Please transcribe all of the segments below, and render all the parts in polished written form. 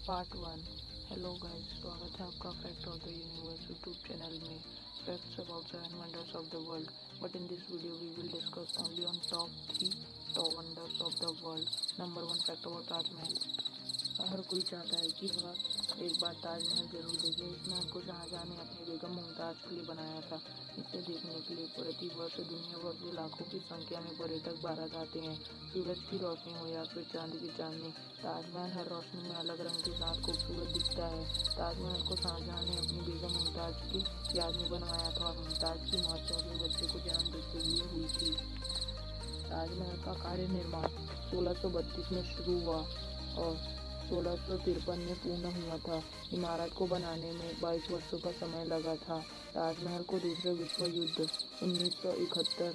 Part 1। Hello guys, स्वागत है आपका fact of the universe YouTube channel में। Facts about 7 wonders of the world, but in this video we will discuss only on top 3 top wonders of the world. Number 1 fact about Taj Mahal. हर कोई चाहता है कि वह एक बार ताजमहल जरूर देखे। इस महल को शाहजहां ने अपनी बेगम मुमताज के लिए बनाया था। इसे देखने के लिए प्रति वर्ष दुनिया भर से लाखों की संख्या में पर्यटक भारत आते हैं। सूरज की रोशनी हो या फिर चांद की चांदनी, ताजमहल हर रोशनी में अलग रंग के साथ खूबसूरत दिखता है। ताजमहल को शाहजहां ने अपनी बेगम मुमताज की याद में बनवाया था और मुमताज की मौत चौथे बच्चे को जन्म देते हुए हुई थी। ताजमहल का कार्य निर्माण 1632 में शुरू हुआ और 1653 में पूर्ण हुआ था। इमारत को बनाने में 22 वर्षों का समय लगा था। ताजमहल को दूसरे विश्व युद्ध 1971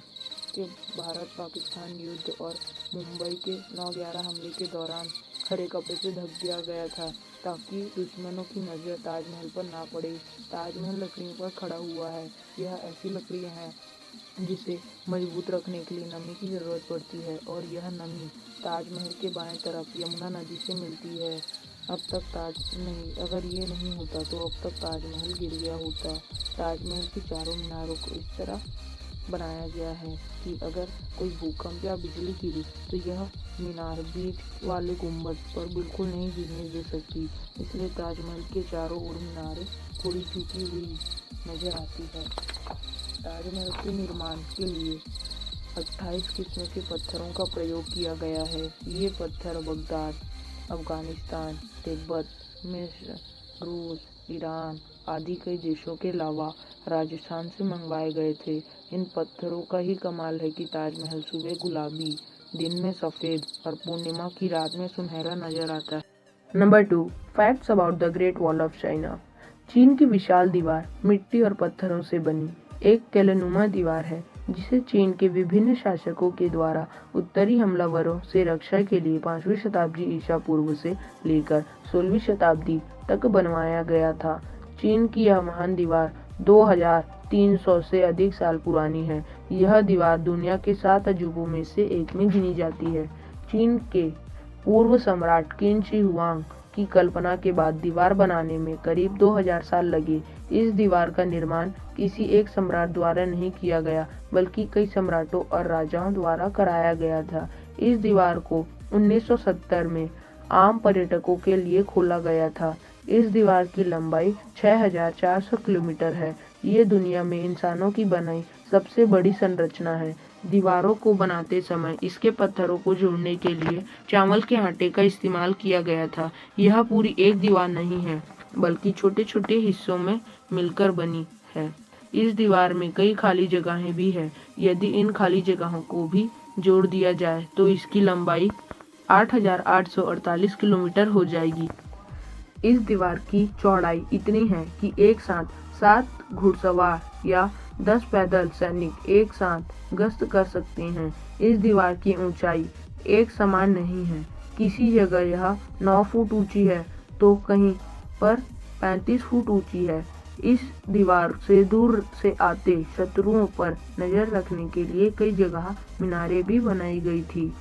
के भारत पाकिस्तान युद्ध और मुंबई के 9/11 हमले के दौरान हरे कपड़े से ढक दिया गया था ताकि दुश्मनों की नज़र ताजमहल पर ना पड़े। ताजमहल लकड़ियों पर खड़ा हुआ है। यह ऐसी लकड़ियां हैं जिसे मजबूत रखने के लिए नमी की ज़रूरत पड़ती है और यह नमी ताजमहल के बाएं तरफ यमुना नदी से मिलती है। अगर ये नहीं होता तो अब तक ताजमहल गिर गया होता। ताजमहल की चारों मीनारों को इस तरह बनाया गया है कि अगर कोई भूकंप या बिजली गिरी तो यह मीनार बीच वाले गुंबद पर बिल्कुल नहीं गिरने दे सकती। इसलिए ताजमहल के चारों ओर मीनारें थोड़ी झुकी हुई नजर आती है। ताजमहल के निर्माण के लिए 28 किस्म के पत्थरों का प्रयोग किया गया है। ये पत्थर बगदाद, अफगानिस्तान, तिब्बत, मिस्र, रूस, ईरान आदि कई देशों के अलावा राजस्थान से मंगवाए गए थे। इन पत्थरों का ही कमाल है कि ताजमहल सुबह गुलाबी, दिन में सफ़ेद और पूर्णिमा की रात में सुनहरा नजर आता है। Number 2 facts about the great wall of China. चीन की विशाल दीवार मिट्टी और पत्थरों से बनी एक किलेनुमा दीवार है जिसे चीन के विभिन्न शासकों के द्वारा उत्तरी हमलावरों से रक्षा के लिए 5वीं शताब्दी ईसा पूर्व से लेकर 16वीं शताब्दी तक बनवाया गया था। चीन की यह महान दीवार 2300 से अधिक साल पुरानी है। यह दीवार दुनिया के 7 अजूबों में से एक में गिनी जाती है। चीन के पूर्व सम्राट किन शी हुआंग की कल्पना के बाद दीवार बनाने में करीब 2000 साल लगे। इस दीवार का निर्माण किसी एक सम्राट द्वारा नहीं किया गया बल्कि कई सम्राटों और राजाओं द्वारा कराया गया था। इस दीवार को 1970 में आम पर्यटकों के लिए खोला गया था। इस दीवार की लंबाई 6400 किलोमीटर है। ये दुनिया में इंसानों की बनाई सबसे बड़ी संरचना है। दीवारों को बनाते समय इसके पत्थरों को जोड़ने के लिए चावल के आटे का इस्तेमाल किया गया था। यह पूरी एक दीवार नहीं है बल्कि छोटे छोटे हिस्सों में मिलकर बनी है। इस दीवार में कई खाली जगहें भी हैं। यदि इन खाली जगहों को भी जोड़ दिया जाए तो इसकी लंबाई 8848 किलोमीटर हो जाएगी। इस दीवार की चौड़ाई इतनी है कि एक साथ 7 घुड़सवार या 10 पैदल सैनिक एक साथ गश्त कर सकते हैं। इस दीवार की ऊंचाई एक समान नहीं है। किसी जगह यह 9 फुट ऊंची है तो कहीं पर 35 फुट ऊंची है। इस दीवार से दूर से आते शत्रुओं पर नजर रखने के लिए कई जगह मीनारें भी बनाई गई थी।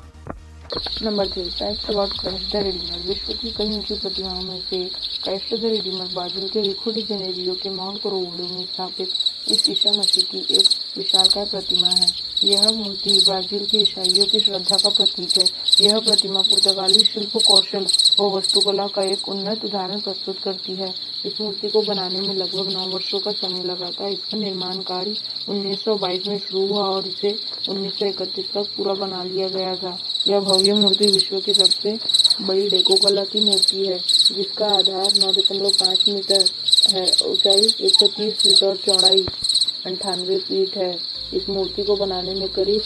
Number 3 facts about Christ the Redeemer. विश्व की कई ऊंची प्रतिमाओं में से क्राइस्ट द रिडीमर ब्राजील के रियो डी जेनेरियो के माउंट कोरोडो में स्थापित इस ईसा मसीह की एक विशालकाय प्रतिमा है। यह मूर्ति ब्राजील के ईसाइयों की श्रद्धा का प्रतीक है। यह प्रतिमा पुर्तगाली शिल्प कौशल व वास्तुकला का एक उन्नत उदाहरण प्रस्तुत करती है। इस मूर्ति को बनाने में लगभग 9 वर्षों का समय लगा था। इसका निर्माण कार्य 1922 में शुरू हुआ और इसे 1931 तक पूरा बना लिया गया था। यह भव्य मूर्ति विश्व की सबसे बड़ी डेकोकला की मूर्ति है जिसका आधार 9.5 मीटर है, ऊंचाई 130 फीट और चौड़ाई 98 फीट है। इस मूर्ति को बनाने में करीब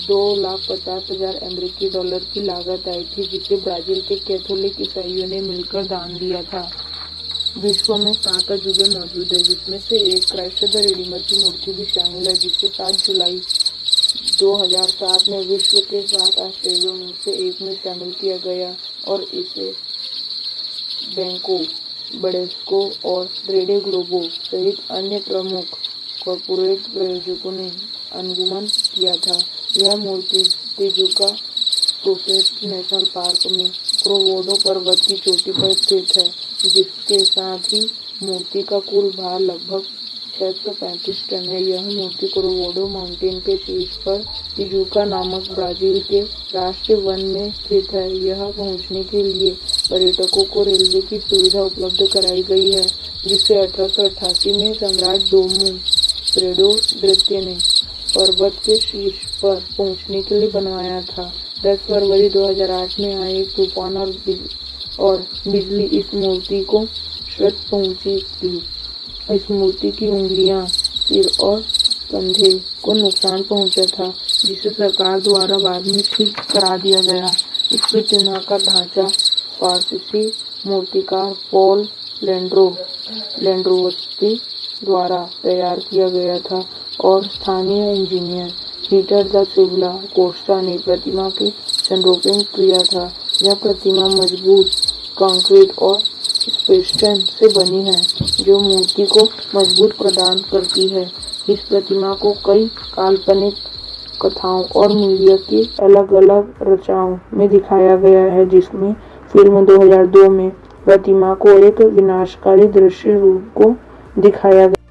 $2,50,000 अमेरिकी डॉलर की लागत आई थी जिसे ब्राजील के कैथोलिक ईसाइयों ने मिलकर दान दिया था। विश्व में 7 अजूबे मौजूद है जिसमें से एक क्राइस्ट द रिडीमर की मूर्ति भी शामिल है जिसे 7 जुलाई 2007 में विश्व के 7 आश्चर्यों में से एक में शामिल किया गया और इसे बैंको, बड़ेस्को और रेडे ग्लोबो सहित अन्य प्रमुख कॉर्पोरेट प्रायोजकों ने अनुगमन किया था। यह मूर्ति तिजुका प्रोफेट नेशनल पार्क में कोरोवाडो पर्वत की चोटी पर स्थित है, जिसके साथ ही मूर्ति का कुल भार लगभग 635 टन है। यह मूर्ति कोरोवाडो माउंटेन के शीर्ष पर टिजुका नामक ब्राजील के राष्ट्रीय वन में स्थित है। यहाँ पहुँचने के लिए पर्यटकों को रेलवे की सुविधा उपलब्ध कराई गई है, जिसे 1888 में सम्राट डोमो प्रेडो द्वितीय ने पर्वत के शीर्ष पर पहुंचने के लिए बनवाया था। 10 फरवरी 2008 में आए एक तूफान और बिजली इस मूर्ति को क्षत पहुंची थी। इस मूर्ति की उंगलियां, सिर और कंधे को नुकसान पहुंचा था, जिसे सरकार द्वारा बाद में ठीक करा दिया गया। इस प्रतिमा का ढांचा फ्रांसीसी मूर्तिकार पॉल लैंड्रोवस्की द्वारा तैयार किया गया था और स्थानीय इंजीनियर पीटर दा सिल्वा कोस्टा ने प्रतिमा के संरोपण किया था। यह प्रतिमा मजबूत कंक्रीट और स्पेस्टन से बनी है, जो मूर्ति को मजबूत प्रदान करती है। इस प्रतिमा को कई काल्पनिक कथाओं और मीडिया की अलग-अलग रचनाओं में दिखाया गया है, जिसमें फिल्म 2002 में प्रतिमा को एक विनाशकारी दृश्य रूप को दिखाया गया।